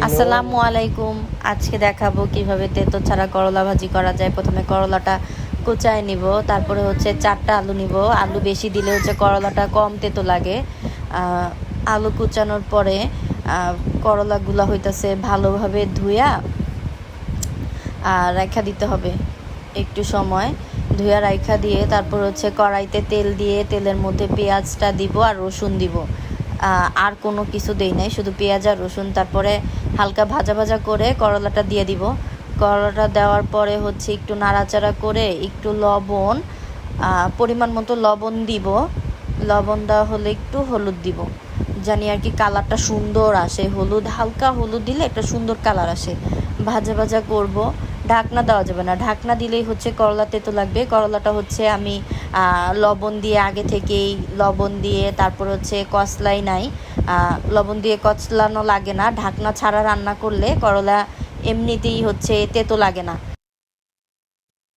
আসসালামু আলাইকুম। আজকে দেখাবো কিভাবে তেতো ছাড়া করলা ভাজি করা যায়। প্রথমে করলাটা কুচায় নিব, তারপরে হচ্ছে 4টা আলু নিব। আলু বেশি দিলে হচ্ছে করলাটা কম তেতো লাগে। আলু কুচানোর পরে করলাগুলা হইতাছে ভালোভাবে ধুইয়া রাইখা দিতে হবে একটু সময়। ধুইয়া রাইখা দিয়ে তারপর হচ্ছে কড়াইতে তেল দিয়ে তেলের মধ্যে পেঁয়াজটা দিব আর রসুন দিব। আর কোনো কিছু দেই নাই, শুধু পেঁয়াজ আর রসুন। তারপরে হালকা ভাজা ভাজা করে করলাটা দিয়ে দিব। করলাটা দেওয়ার পরে হচ্ছে একটু নাড়াচাড়া করে একটু লবণ, পরিমাণ মতো লবণ দিব। লবণ দেওয়া হলে একটু হলুদ দিব, জানি আর কি কালারটা সুন্দর আসে। হলুদ, হালকা হলুদ দিলে একটা সুন্দর কালার আসে। ভাজা ভাজা করব। ঢাকনা দেওয়া যাবে না, ঢাকনা দিলেই হচ্ছে করলা তেতো লাগবে। করলাটা হচ্ছে আমি লবণ দিয়ে আগে থেকেই লবণ দিয়ে তারপর হচ্ছে কচলাই নাই, লবণ দিয়ে কচলানো লাগে না। ঢাকনা ছাড়া রান্না করলে করলা এমনিতেই হচ্ছে তেতো লাগে না।